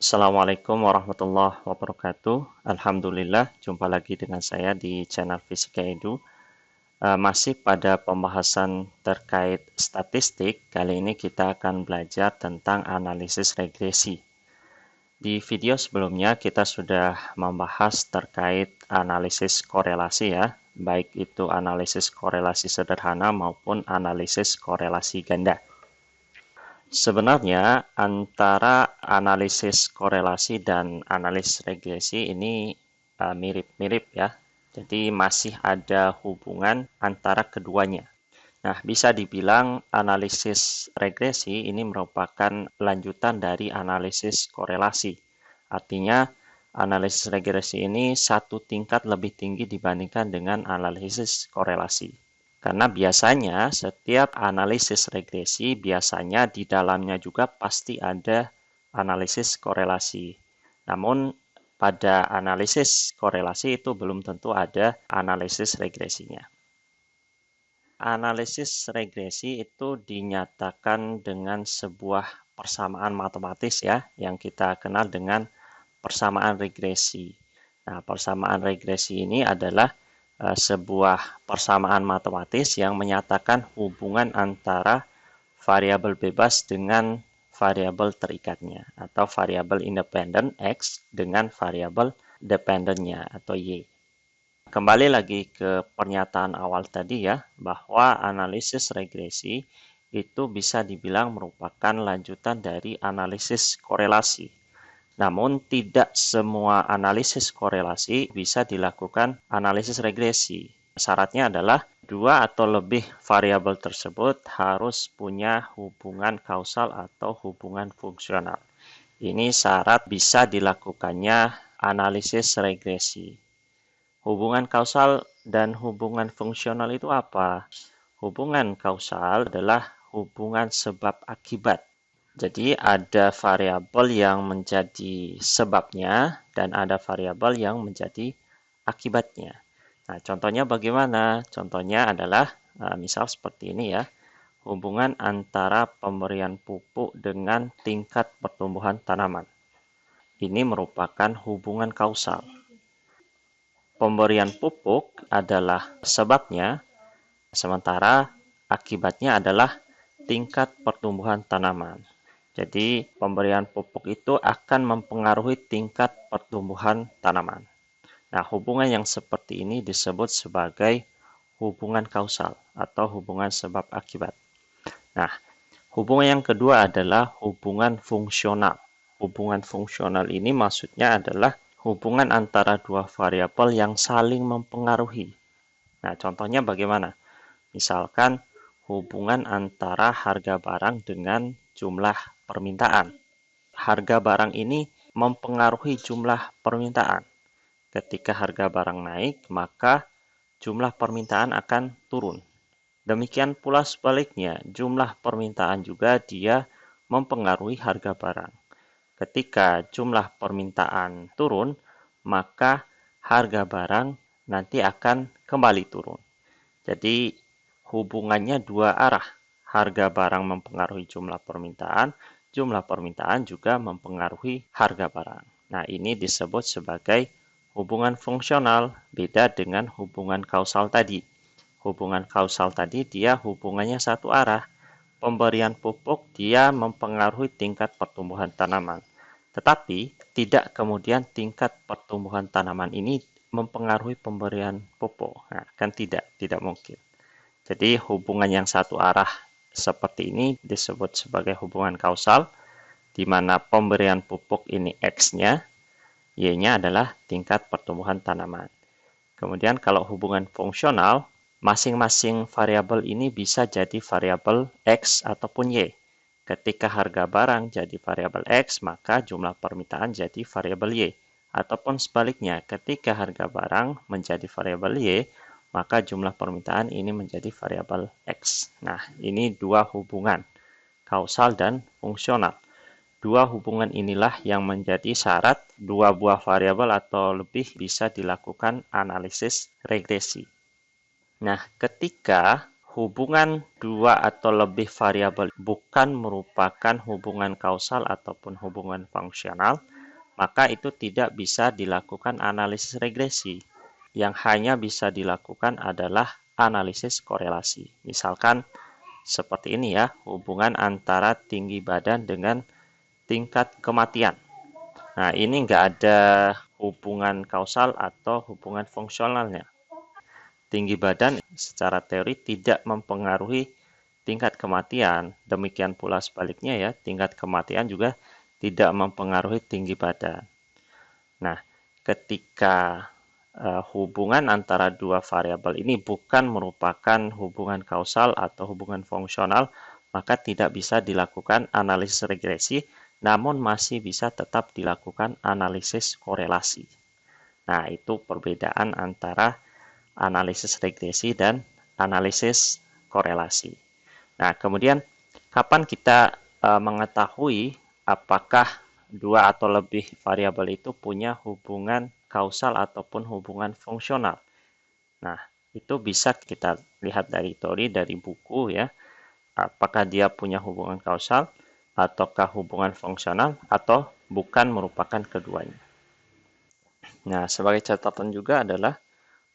Assalamualaikum warahmatullahi wabarakatuh. Alhamdulillah, jumpa lagi dengan saya di channel Fisika Edu. Masih pada pembahasan terkait statistik, kali ini kita akan belajar tentang analisis regresi. Di video sebelumnya kita sudah membahas terkait analisis korelasi ya, baik itu analisis korelasi sederhana maupun analisis korelasi ganda. Sebenarnya antara analisis korelasi dan analisis regresi ini mirip-mirip ya. Jadi masih ada hubungan antara keduanya. Nah, bisa dibilang analisis regresi ini merupakan lanjutan dari analisis korelasi. Artinya, analisis regresi ini satu tingkat lebih tinggi dibandingkan dengan analisis korelasi. Karena biasanya setiap analisis regresi biasanya di dalamnya juga pasti ada analisis korelasi. Namun pada analisis korelasi itu belum tentu ada analisis regresinya. Analisis regresi itu dinyatakan dengan sebuah persamaan matematis ya, yang kita kenal dengan persamaan regresi. Nah, persamaan regresi ini adalah sebuah persamaan matematis yang menyatakan hubungan antara variabel bebas dengan variabel terikatnya atau variabel independen X dengan variabel dependennya atau Y. Kembali lagi ke pernyataan awal tadi ya, bahwa analisis regresi itu bisa dibilang merupakan lanjutan dari analisis korelasi. Namun tidak semua analisis korelasi bisa dilakukan analisis regresi. Syaratnya adalah dua atau lebih variabel tersebut harus punya hubungan kausal atau hubungan fungsional. Ini syarat bisa dilakukannya analisis regresi. Hubungan kausal dan hubungan fungsional itu apa? Hubungan kausal adalah hubungan sebab akibat. Jadi ada variabel yang menjadi sebabnya dan ada variabel yang menjadi akibatnya. Nah, contohnya bagaimana? Contohnya adalah misal seperti ini ya. Hubungan antara pemberian pupuk dengan tingkat pertumbuhan tanaman. Ini merupakan hubungan kausal. Pemberian pupuk adalah sebabnya, sementara akibatnya adalah tingkat pertumbuhan tanaman. Jadi, pemberian pupuk itu akan mempengaruhi tingkat pertumbuhan tanaman. Nah, hubungan yang seperti ini disebut sebagai hubungan kausal atau hubungan sebab akibat. Nah, hubungan yang kedua adalah hubungan fungsional. Hubungan fungsional ini maksudnya adalah hubungan antara dua variabel yang saling mempengaruhi. Nah, contohnya bagaimana? Misalkan hubungan antara harga barang dengan jumlah permintaan. Harga barang ini mempengaruhi jumlah permintaan. Ketika harga barang naik, maka jumlah permintaan akan turun. Demikian pula sebaliknya, jumlah permintaan juga dia mempengaruhi harga barang. Ketika jumlah permintaan turun, maka harga barang nanti akan kembali turun. Jadi hubungannya dua arah. Harga barang mempengaruhi jumlah permintaan juga mempengaruhi harga barang. Nah, ini disebut sebagai hubungan fungsional, beda dengan hubungan kausal tadi. Hubungan kausal tadi dia hubungannya satu arah. Pemberian pupuk dia mempengaruhi tingkat pertumbuhan tanaman. Tetapi tidak kemudian tingkat pertumbuhan tanaman ini mempengaruhi pemberian pupuk. Nah, kan tidak mungkin. Jadi hubungan yang satu arah seperti ini disebut sebagai hubungan kausal, di mana pemberian pupuk ini X-nya, Y-nya adalah tingkat pertumbuhan tanaman. Kemudian kalau hubungan fungsional, masing-masing variabel ini bisa jadi variabel X ataupun Y. Ketika harga barang jadi variabel X, maka jumlah permintaan jadi variabel Y. Ataupun sebaliknya, ketika harga barang menjadi variabel Y, maka jumlah permintaan ini menjadi variabel X. Nah, ini dua hubungan, kausal dan fungsional. Dua hubungan inilah yang menjadi syarat dua buah variabel atau lebih bisa dilakukan analisis regresi. Nah, ketika hubungan dua atau lebih variabel bukan merupakan hubungan kausal ataupun hubungan fungsional, maka itu tidak bisa dilakukan analisis regresi. Yang hanya bisa dilakukan adalah analisis korelasi. Misalkan seperti ini ya, hubungan antara tinggi badan dengan tingkat kematian. Nah, ini nggak ada hubungan kausal atau hubungan fungsionalnya. Tinggi badan secara teori tidak mempengaruhi tingkat kematian. Demikian pula sebaliknya ya, tingkat kematian juga tidak mempengaruhi tinggi badan. Nah, ketika hubungan antara dua variabel ini bukan merupakan hubungan kausal atau hubungan fungsional, maka tidak bisa dilakukan analisis regresi, namun masih bisa tetap dilakukan analisis korelasi. Nah, itu perbedaan antara analisis regresi dan analisis korelasi. Nah, kemudian kapan kita mengetahui apakah dua atau lebih variabel itu punya hubungan kausal ataupun hubungan fungsional? Nah, itu bisa kita lihat dari teori, dari buku ya. Apakah dia punya hubungan kausal ataukah hubungan fungsional atau bukan merupakan keduanya. Nah, sebagai catatan juga adalah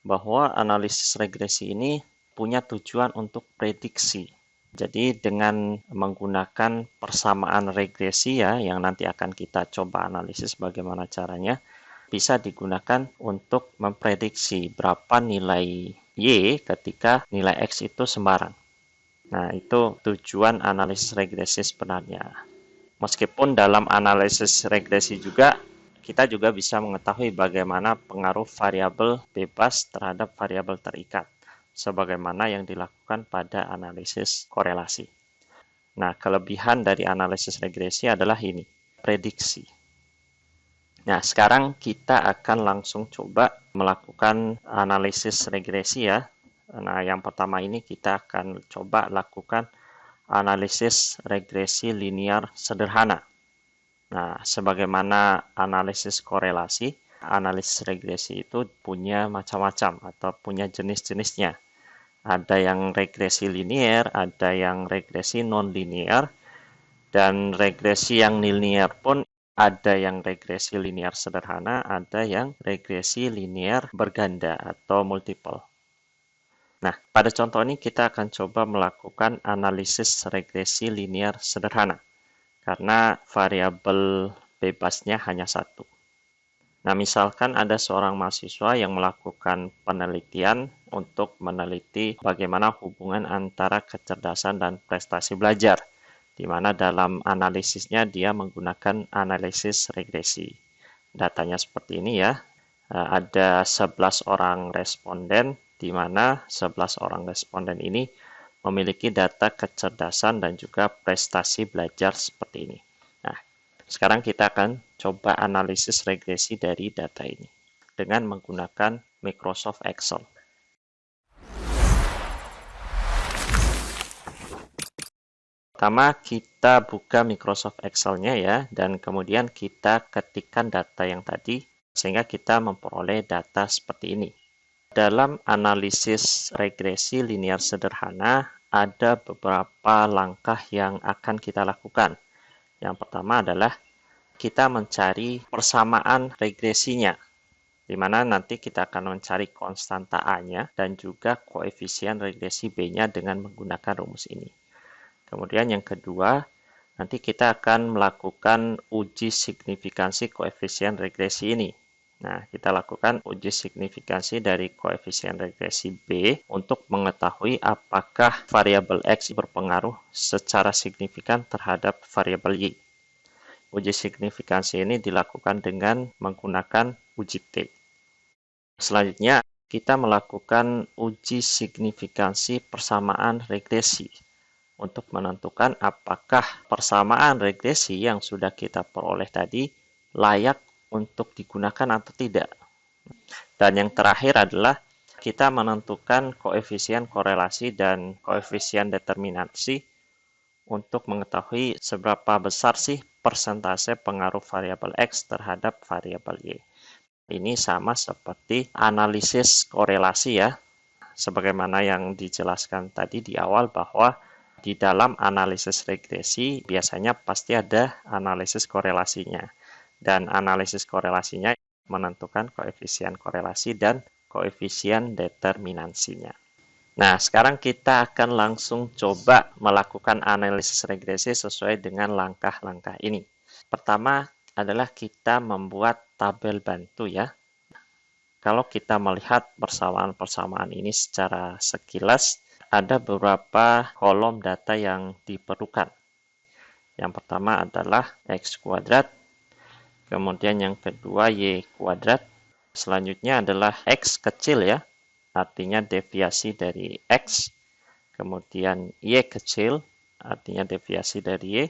bahwa analisis regresi ini punya tujuan untuk prediksi. Jadi dengan menggunakan persamaan regresi ya, yang nanti akan kita coba analisis bagaimana caranya, bisa digunakan untuk memprediksi berapa nilai Y ketika nilai X itu sembarang. Nah, itu tujuan analisis regresi sebenarnya. Meskipun dalam analisis regresi juga kita juga bisa mengetahui bagaimana pengaruh variabel bebas terhadap variabel terikat, sebagaimana yang dilakukan pada analisis korelasi. Nah, kelebihan dari analisis regresi adalah ini, prediksi. Nah, sekarang kita akan langsung coba melakukan analisis regresi ya. Nah, yang pertama ini kita akan coba lakukan analisis regresi linear sederhana. Nah, sebagaimana analisis korelasi, analisis regresi itu punya macam-macam atau punya jenis-jenisnya. Ada yang regresi linear, ada yang regresi non-linear, dan regresi yang linear pun ada yang regresi linear sederhana, ada yang regresi linear berganda atau multiple. Nah, pada contoh ini kita akan coba melakukan analisis regresi linear sederhana karena variabel bebasnya hanya satu. Nah, misalkan ada seorang mahasiswa yang melakukan penelitian untuk meneliti bagaimana hubungan antara kecerdasan dan prestasi belajar, di mana dalam analisisnya dia menggunakan analisis regresi. Datanya seperti ini ya, ada 11 orang responden, di mana 11 orang responden ini memiliki data kecerdasan dan juga prestasi belajar seperti ini. Nah, sekarang kita akan coba analisis regresi dari data ini dengan menggunakan Microsoft Excel. Pertama, kita buka Microsoft Excel-nya ya, dan kemudian kita ketikkan data yang tadi, sehingga kita memperoleh data seperti ini. Dalam analisis regresi linear sederhana, ada beberapa langkah yang akan kita lakukan. Yang pertama adalah kita mencari persamaan regresinya, di mana nanti kita akan mencari konstanta A-nya dan juga koefisien regresi B-nya dengan menggunakan rumus ini. Kemudian yang kedua, nanti kita akan melakukan uji signifikansi koefisien regresi ini. Nah, kita lakukan uji signifikansi dari koefisien regresi B untuk mengetahui apakah variabel X berpengaruh secara signifikan terhadap variabel Y. Uji signifikansi ini dilakukan dengan menggunakan uji T. Selanjutnya, kita melakukan uji signifikansi persamaan regresi untuk menentukan apakah persamaan regresi yang sudah kita peroleh tadi layak untuk digunakan atau tidak. Dan yang terakhir adalah kita menentukan koefisien korelasi dan koefisien determinasi untuk mengetahui seberapa besar sih persentase pengaruh variabel X terhadap variabel Y. Ini sama seperti analisis korelasi ya. sebagaimana yang dijelaskan tadi di awal bahwa di dalam analisis regresi biasanya pasti ada analisis korelasinya. Dan analisis korelasinya menentukan koefisien korelasi dan koefisien determinansinya. Nah, sekarang kita akan langsung coba melakukan analisis regresi sesuai dengan langkah-langkah ini. Pertama adalah kita membuat tabel bantu ya. Kalau kita melihat persamaan-persamaan ini secara sekilas, ada beberapa kolom data yang diperlukan. Yang pertama adalah X kuadrat, kemudian yang kedua Y kuadrat, selanjutnya adalah X kecil ya, artinya deviasi dari X, kemudian Y kecil, artinya deviasi dari Y,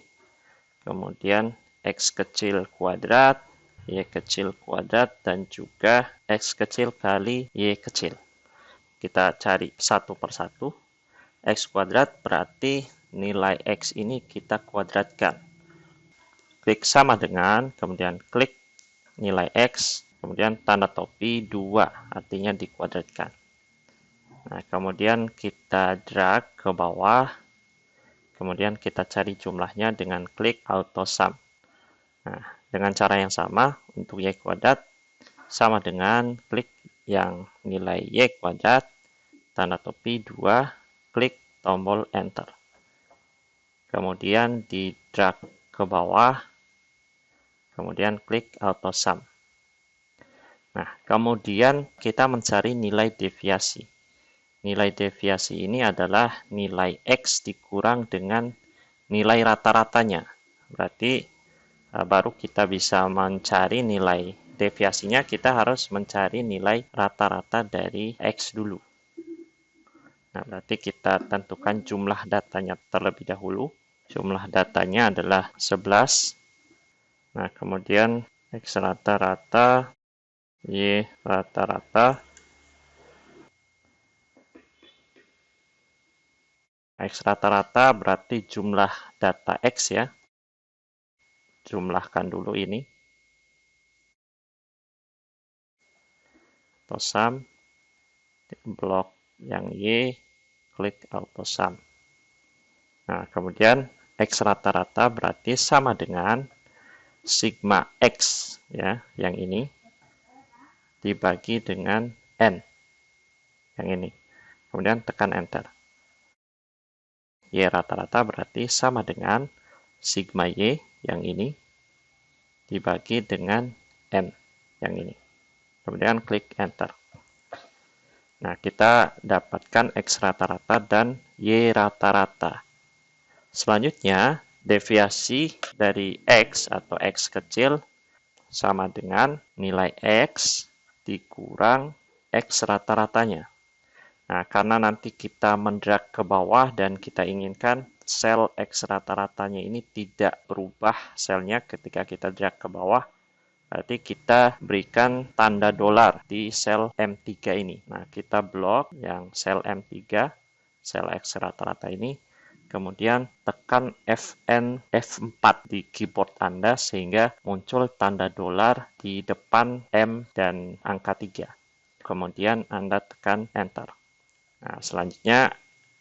kemudian X kecil kuadrat, Y kecil kuadrat, dan juga X kecil kali Y kecil. Kita cari satu persatu. X kuadrat berarti nilai X ini kita kuadratkan. Klik sama dengan, kemudian klik nilai X, kemudian tanda topi 2, artinya dikuadratkan. Nah, kemudian kita drag ke bawah, kemudian kita cari jumlahnya dengan klik auto sum. Nah, dengan cara yang sama, untuk Y kuadrat, sama dengan klik yang nilai Y kuadrat, tanda topi 2, klik tombol enter. Kemudian di drag ke bawah, kemudian klik auto sum. Nah, kemudian kita mencari nilai deviasi. Nilai deviasi ini adalah nilai X dikurang dengan nilai rata-ratanya. Berarti baru kita bisa mencari nilai deviasinya, kita harus mencari nilai rata-rata dari X dulu. Nah, berarti kita tentukan jumlah datanya terlebih dahulu. Jumlah datanya adalah 11. Nah, kemudian X rata-rata, Y rata-rata. X rata-rata berarti jumlah data X ya. Jumlahkan dulu ini. Auto sum. Blok yang Y, klik auto sum. Nah, kemudian X rata-rata berarti sama dengan sigma X ya, yang ini dibagi dengan N yang ini. Kemudian tekan enter. Y rata-rata berarti sama dengan sigma Y yang ini dibagi dengan N yang ini. Kemudian klik enter. Nah, kita dapatkan X rata-rata dan Y rata-rata. Selanjutnya, deviasi dari X atau X kecil sama dengan nilai X dikurang X rata-ratanya. Nah, karena nanti kita mendrag ke bawah dan kita inginkan sel X rata-ratanya ini tidak berubah selnya ketika kita drag ke bawah, berarti kita berikan tanda dolar di sel M3 ini. Nah, kita blok yang sel M3, sel X rata-rata ini, kemudian tekan Fn F4 di keyboard Anda sehingga muncul tanda dolar di depan M dan angka 3. Kemudian Anda tekan enter. Nah, selanjutnya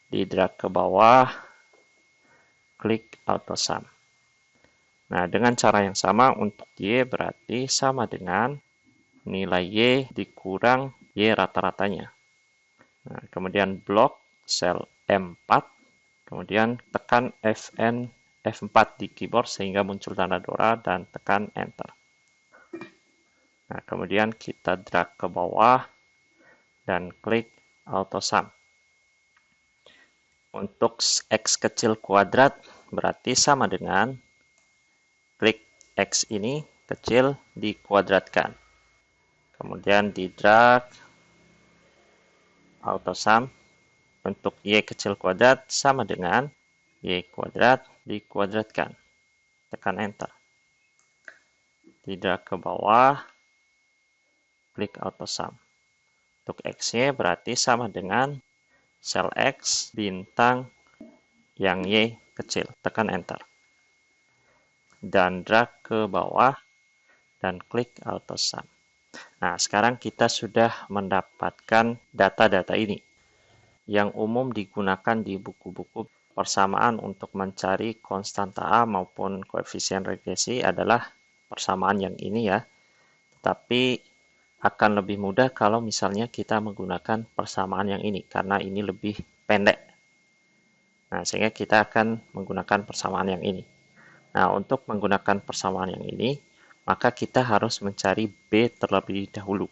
di drag ke bawah, klik auto sum. Nah, dengan cara yang sama untuk Y berarti sama dengan nilai Y dikurang Y rata-ratanya. Nah, kemudian blok sel M4, kemudian tekan Fn F4 di keyboard sehingga muncul tanda dolar dan tekan enter. Nah, kemudian kita drag ke bawah dan klik auto sum. Untuk X kecil kuadrat berarti sama dengan klik X ini kecil dikuadratkan. Kemudian di drag auto sum. Untuk Y kecil kuadrat sama dengan Y kuadrat dikuadratkan. Tekan enter. Di drag ke bawah, klik auto sum. Untuk X-Y berarti sama dengan sel X bintang yang Y kecil. Tekan enter. Dan drag ke bawah dan klik auto sum. Nah, sekarang kita sudah mendapatkan data-data ini. yang umum digunakan di buku-buku persamaan untuk mencari konstanta A maupun koefisien regresi adalah persamaan yang ini ya. Tapi akan lebih mudah kalau misalnya kita menggunakan persamaan yang ini, karena ini lebih pendek. Nah, sehingga kita akan menggunakan persamaan yang ini. Nah, untuk menggunakan persamaan yang ini, maka kita harus mencari B terlebih dahulu.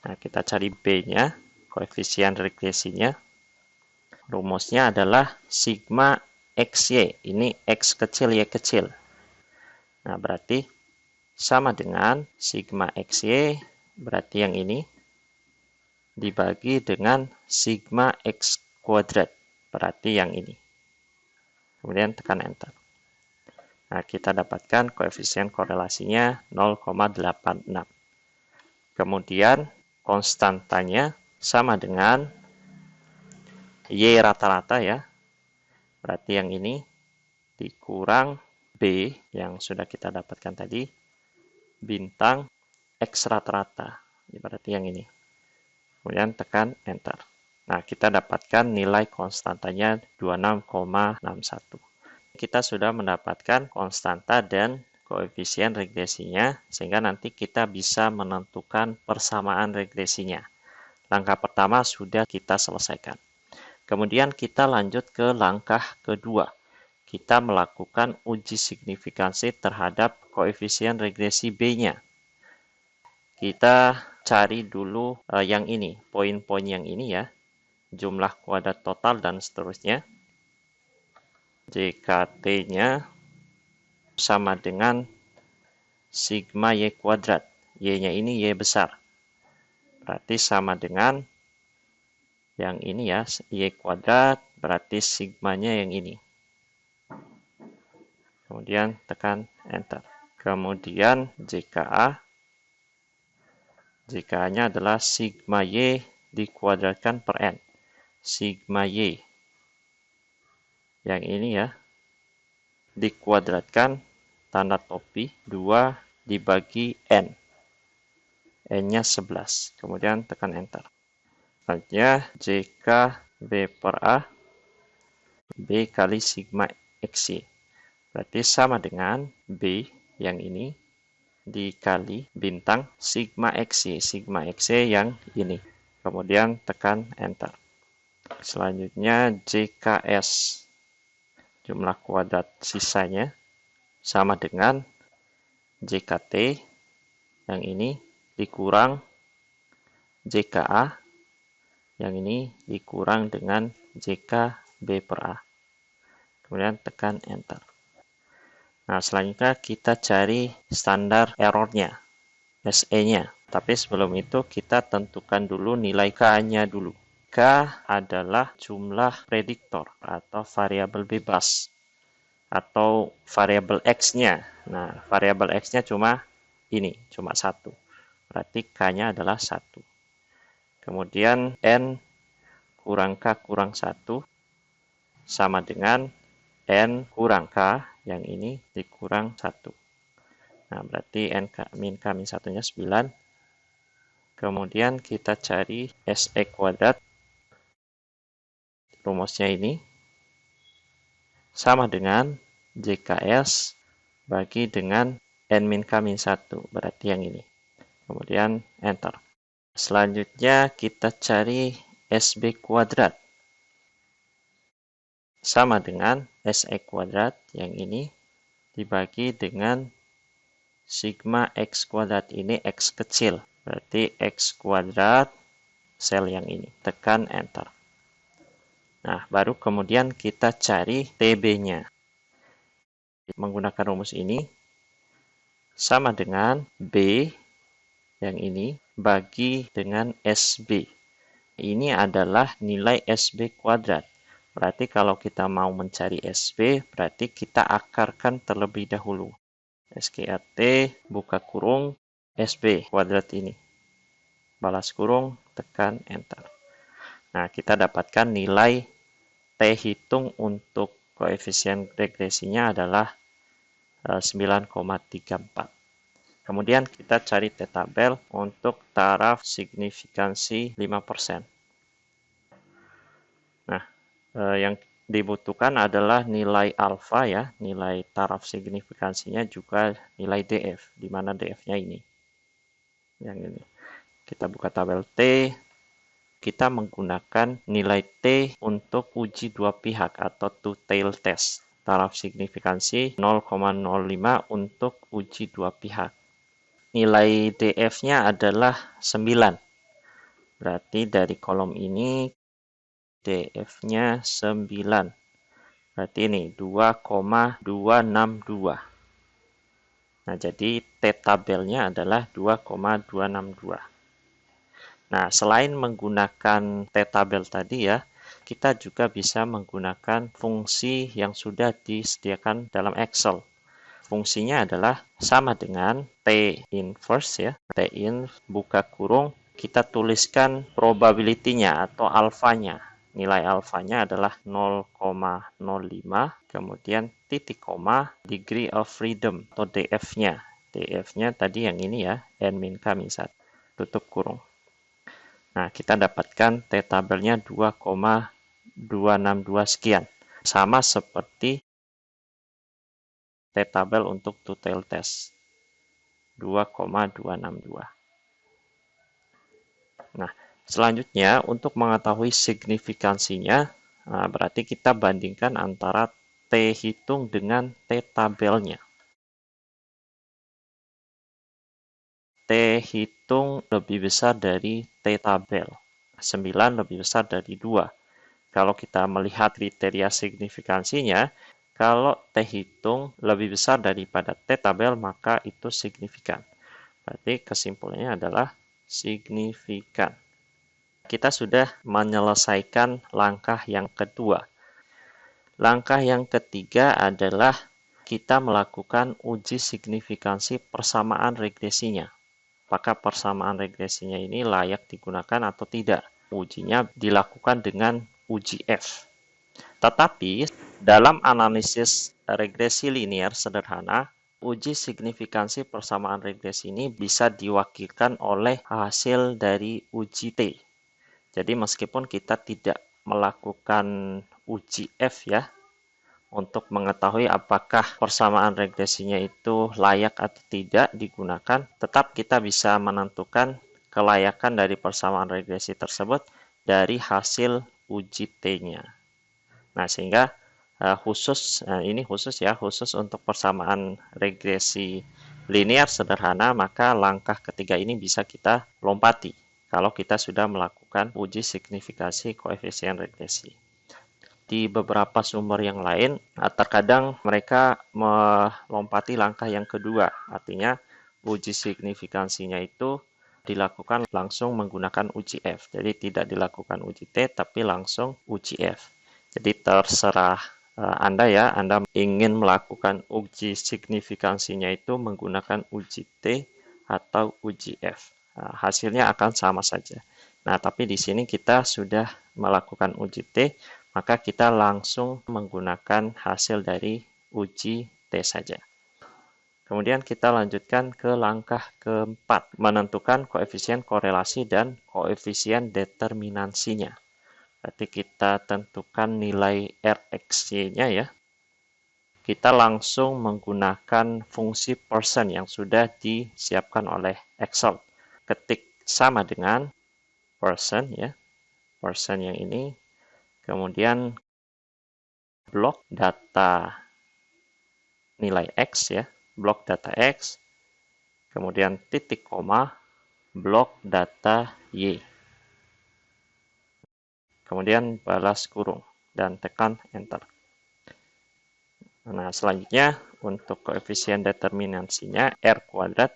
Nah, kita cari B-nya, koefisien regresinya. Rumusnya adalah sigma XY. Ini X kecil, Y kecil. Nah, berarti sama dengan sigma XY, berarti yang ini, dibagi dengan sigma X kuadrat, berarti yang ini. Kemudian tekan Enter. Nah, kita dapatkan koefisien korelasinya 0,86. Kemudian konstantanya sama dengan Y rata-rata ya. Berarti yang ini dikurang B yang sudah kita dapatkan tadi, bintang X rata-rata. Berarti yang ini. Kemudian tekan Enter. Nah, kita dapatkan nilai konstantanya 26,61. Kita sudah mendapatkan konstanta dan koefisien regresinya, sehingga nanti kita bisa menentukan persamaan regresinya. Langkah pertama sudah kita selesaikan. Kemudian kita lanjut ke langkah kedua. Kita melakukan uji signifikansi terhadap koefisien regresi B-nya. Kita cari dulu yang ini, poin-poin yang ini ya. Jumlah kuadrat total dan seterusnya. JKT-nya sama dengan sigma Y kuadrat. Y-nya ini Y besar. Berarti sama dengan yang ini ya, Y kuadrat, berarti sigmanya yang ini. Kemudian tekan Enter. Kemudian JKA. JKA-nya adalah sigma Y dikuadratkan per N. Sigma Y. Yang ini ya. Dikuadratkan tanda topi 2 dibagi N. N-nya 11. Kemudian tekan Enter. Selanjutnya JK B per A. B kali sigma XY. Berarti sama dengan B yang ini dikali bintang sigma XY. Sigma XY yang ini. Kemudian tekan Enter. Selanjutnya JKS. Jumlah kuadrat sisanya sama dengan JKT yang ini dikurang JKA yang ini dikurang dengan JKB per A. Kemudian tekan Enter. Nah, selanjutnya kita cari standar errornya, SE-nya. Tapi sebelum itu kita tentukan dulu nilai K-nya dulu. K adalah jumlah prediktor atau variabel bebas atau variabel X-nya. Nah, variabel X-nya cuma ini, cuma 1. Berarti K-nya adalah 1. Kemudian N kurang K kurang 1 sama dengan N kurang K yang ini dikurang 1. Nah, berarti N min K min 1-nya 9. Kemudian kita cari SE kuadrat. Rumusnya ini sama dengan JKS bagi dengan N min K min 1. Berarti yang ini. Kemudian Enter. Selanjutnya kita cari SB kuadrat. Sama dengan SE kuadrat yang ini dibagi dengan sigma X kuadrat. Ini X kecil. Berarti X kuadrat sel yang ini. Tekan Enter. Nah, baru kemudian kita cari TB-nya. Menggunakan rumus ini sama dengan B yang ini bagi dengan SB. Ini adalah nilai SB kuadrat. Berarti kalau kita mau mencari SB, berarti kita akarkan terlebih dahulu. SKAT, buka kurung, SB kuadrat ini. Balas kurung, tekan Enter. Nah, kita dapatkan nilai T hitung untuk koefisien regresinya adalah 9,34. Kemudian kita cari T tabel untuk taraf signifikansi 5%. Yang dibutuhkan adalah nilai alfa ya, nilai taraf signifikansinya juga nilai DF, di mana DF-nya ini. Yang ini. Kita buka tabel T, kita menggunakan nilai T untuk uji dua pihak atau two-tail test. Taraf signifikansi 0,05 untuk uji dua pihak. Nilai DF-nya adalah 9. Berarti dari kolom ini DF-nya 9. Berarti ini 2,262. Nah, jadi T tabelnya adalah 2,262. Nah, selain menggunakan T tabel tadi ya, kita juga bisa menggunakan fungsi yang sudah disediakan dalam Excel. Fungsinya adalah sama dengan T inverse ya. T in buka kurung, kita tuliskan probability-nya atau alfanya. Nilai alfanya adalah 0,05, kemudian titik koma, degree of freedom atau DF-nya. DF-nya tadi yang ini ya, N min K min 1. Tutup kurung. Nah, kita dapatkan T tabelnya 2,262 sekian. Sama seperti T tabel untuk two-tail test. 2,262. Nah, selanjutnya untuk mengetahui signifikansinya, berarti kita bandingkan antara T hitung dengan T tabelnya. T hitung lebih besar dari T tabel. 9 lebih besar dari 2. Kalau kita melihat kriteria signifikansinya, kalau T hitung lebih besar daripada T tabel, maka itu signifikan. Berarti kesimpulannya adalah signifikan. Kita sudah menyelesaikan langkah yang kedua. Langkah yang ketiga adalah kita melakukan uji signifikansi persamaan regresinya. Apakah persamaan regresinya ini layak digunakan atau tidak? Ujinya dilakukan dengan uji F. Tetapi dalam analisis regresi linear sederhana, uji signifikansi persamaan regresi ini bisa diwakilkan oleh hasil dari uji T. Jadi meskipun kita tidak melakukan uji F ya, untuk mengetahui apakah persamaan regresinya itu layak atau tidak digunakan, tetap kita bisa menentukan kelayakan dari persamaan regresi tersebut dari hasil uji T-nya. Nah, sehingga ini khusus untuk persamaan regresi linear sederhana, maka langkah ketiga ini bisa kita lompati kalau kita sudah melakukan uji signifikansi koefisien regresi. Di beberapa sumber yang lain, terkadang mereka melompati langkah yang kedua, artinya uji signifikansinya itu dilakukan langsung menggunakan uji F. Jadi tidak dilakukan uji T, tapi langsung uji F. Jadi terserah Anda ya, Anda ingin melakukan uji signifikansinya itu menggunakan uji T atau uji F. Hasilnya akan sama saja. Nah, tapi di sini kita sudah melakukan uji T, maka kita langsung menggunakan hasil dari uji T saja. Kemudian kita lanjutkan ke langkah keempat, menentukan koefisien korelasi dan koefisien determinansinya. Berarti kita tentukan nilai RxY-nya ya. Kita langsung menggunakan fungsi person yang sudah disiapkan oleh Excel. Ketik sama dengan person ya, person yang ini. Kemudian blok data nilai X ya, blok data X. Kemudian titik koma, blok data Y. Kemudian balas kurung dan tekan enter. Nah, selanjutnya untuk koefisien determinansinya R kuadrat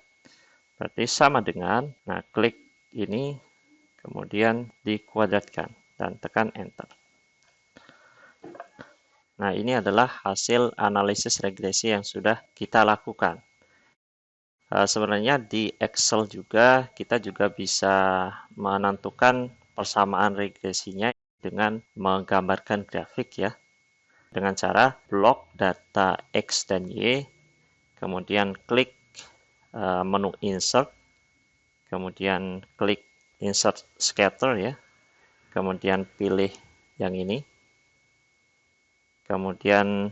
berarti sama dengan, nah klik ini kemudian dikuadratkan dan tekan enter. Nah, ini adalah hasil analisis regresi yang sudah kita lakukan. Sebenarnya di Excel juga kita juga bisa menentukan persamaan regresinya dengan menggambarkan grafik ya. Dengan cara blok data X dan Y, kemudian klik menu insert, kemudian klik insert scatter ya, kemudian pilih yang ini, kemudian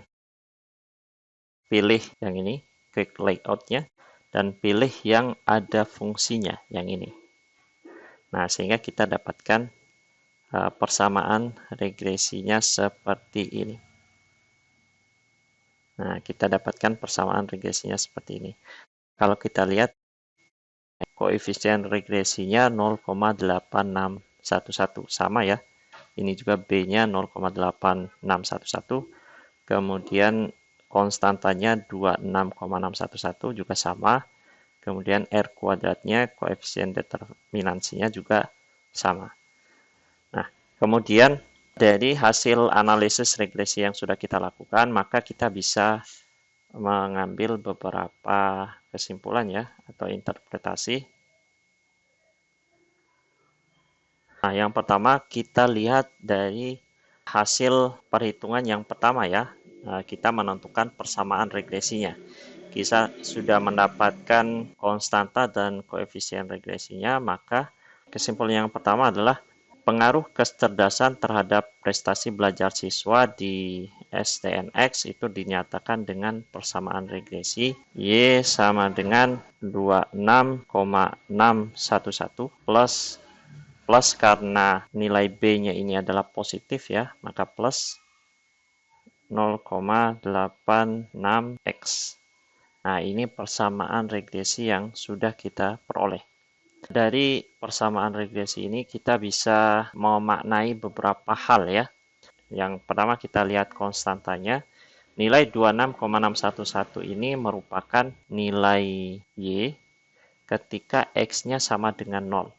pilih yang ini, klik layout-nya, dan pilih yang ada fungsinya, yang ini. Nah, sehingga kita dapatkan persamaan regresinya seperti ini. Nah, kita dapatkan persamaan regresinya seperti ini. Kalau kita lihat, koefisien regresinya 0,8611, sama ya. Ini juga B-nya 0,8611. Kemudian konstantanya 26,611 juga sama. Kemudian R kuadratnya, koefisien determinansinya juga sama. Nah, kemudian dari hasil analisis regresi yang sudah kita lakukan, maka kita bisa mengambil beberapa kesimpulan ya, atau interpretasi. Nah, yang pertama kita lihat dari hasil perhitungan yang pertama ya, kita menentukan persamaan regresinya. Kita sudah mendapatkan konstanta dan koefisien regresinya, maka kesimpulan yang pertama adalah pengaruh kecerdasan terhadap prestasi belajar siswa di STNX itu dinyatakan dengan persamaan regresi Y sama dengan 26,611 plus karena nilai B-nya ini adalah positif ya, maka plus 0,86X. Nah, ini persamaan regresi yang sudah kita peroleh. Dari persamaan regresi ini kita bisa memaknai beberapa hal ya. Yang pertama kita lihat konstantanya. Nilai 26,611 ini merupakan nilai Y ketika X-nya sama dengan 0.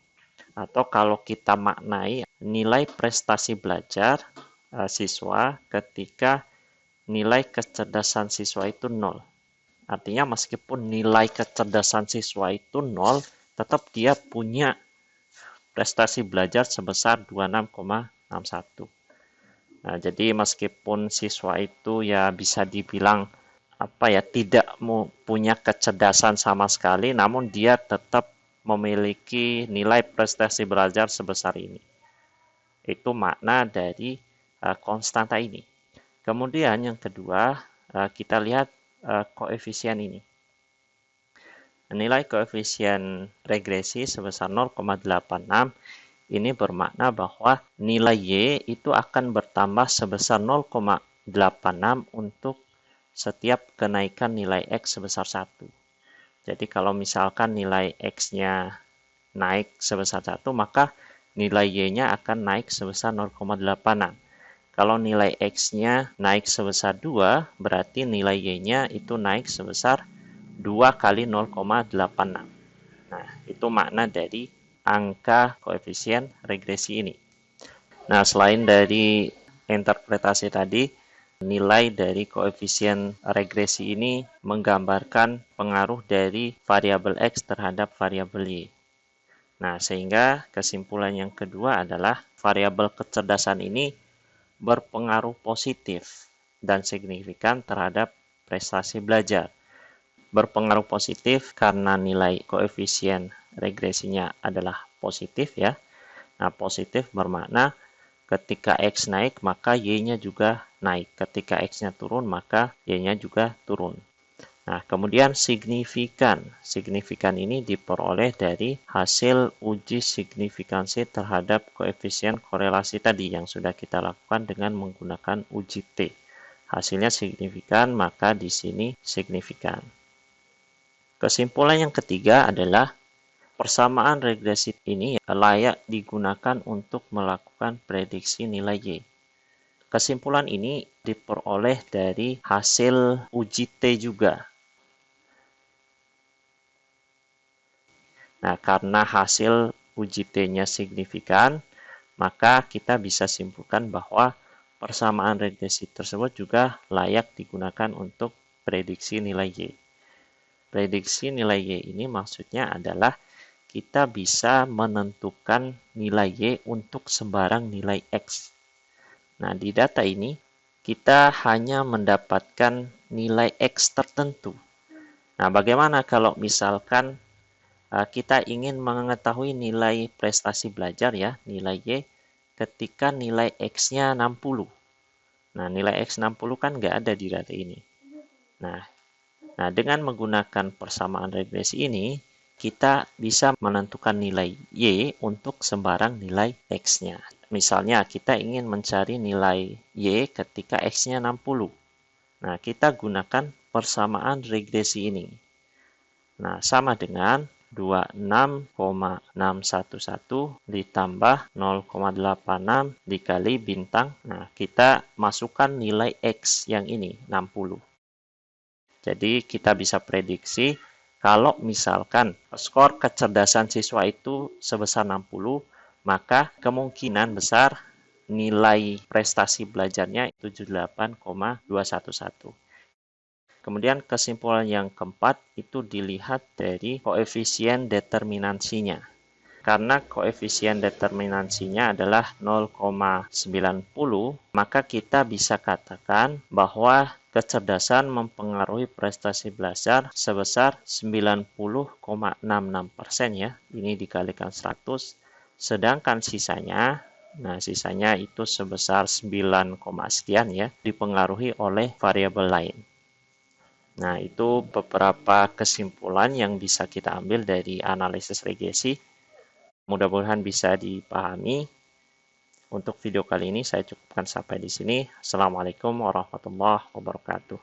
Atau kalau kita maknai nilai prestasi belajar siswa ketika nilai kecerdasan siswa itu 0. Artinya meskipun nilai kecerdasan siswa itu 0, tetap dia punya prestasi belajar sebesar 26,61. Nah, jadi meskipun siswa itu ya bisa dibilang tidak punya kecerdasan sama sekali, namun dia tetap memiliki nilai prestasi belajar sebesar ini. Itu makna dari konstanta ini. Kemudian yang kedua, kita lihat koefisien ini. Nilai koefisien regresi sebesar 0,86 ini bermakna bahwa nilai Y itu akan bertambah sebesar 0,86 untuk setiap kenaikan nilai X sebesar 1. Jadi kalau misalkan nilai X-nya naik sebesar 1, maka nilai Y-nya akan naik sebesar 0,86. Kalau nilai X-nya naik sebesar 2, berarti nilai Y-nya itu naik sebesar 2 kali 0,86. Nah, itu makna dari angka koefisien regresi ini. Nah, selain dari interpretasi tadi, nilai dari koefisien regresi ini menggambarkan pengaruh dari variabel X terhadap variabel Y. Nah, sehingga kesimpulan yang kedua adalah variabel kecerdasan ini berpengaruh positif dan signifikan terhadap prestasi belajar. Berpengaruh positif karena nilai koefisien regresinya adalah positif ya. Nah, positif bermakna ketika X naik maka Y-nya juga naik. Ketika X-nya turun maka Y-nya juga turun. Nah, kemudian signifikan. Signifikan ini diperoleh dari hasil uji signifikansi terhadap koefisien korelasi tadi yang sudah kita lakukan dengan menggunakan uji T. Hasilnya signifikan, maka di sini signifikan. Kesimpulan yang ketiga adalah persamaan regresi ini layak digunakan untuk melakukan prediksi nilai Y. Kesimpulan ini diperoleh dari hasil uji T juga. Nah, karena hasil uji T-nya signifikan, maka kita bisa simpulkan bahwa persamaan regresi tersebut juga layak digunakan untuk prediksi nilai Y. Prediksi nilai Y ini maksudnya adalah kita bisa menentukan nilai Y untuk sembarang nilai X. Nah, di data ini kita hanya mendapatkan nilai X tertentu. Nah, bagaimana kalau misalkan kita ingin mengetahui nilai prestasi belajar ya, nilai Y, ketika nilai X-nya 60. Nah, nilai X 60 kan nggak ada di data ini. Nah, dengan menggunakan persamaan regresi ini, kita bisa menentukan nilai Y untuk sembarang nilai X-nya. Misalnya, kita ingin mencari nilai Y ketika X-nya 60. Nah, kita gunakan persamaan regresi ini. Nah, sama dengan 26,611 ditambah 0,86 dikali bintang. Nah, kita masukkan nilai X yang ini, 60. Jadi, kita bisa prediksi kalau misalkan skor kecerdasan siswa itu sebesar 60, maka kemungkinan besar nilai prestasi belajarnya 78,211. Kemudian kesimpulan yang keempat itu dilihat dari koefisien determinansinya. Karena koefisien determinansinya adalah 0,90, maka kita bisa katakan bahwa kecerdasan mempengaruhi prestasi belajar sebesar 90,66% ya. Ini dikalikan 100. Sedangkan sisanya, sisanya itu sebesar 9, sekian ya, dipengaruhi oleh variabel lain. Nah, itu beberapa kesimpulan yang bisa kita ambil dari analisis regresi. Mudah-mudahan bisa dipahami. Untuk video kali ini saya cukupkan sampai di sini. Assalamualaikum warahmatullahi wabarakatuh.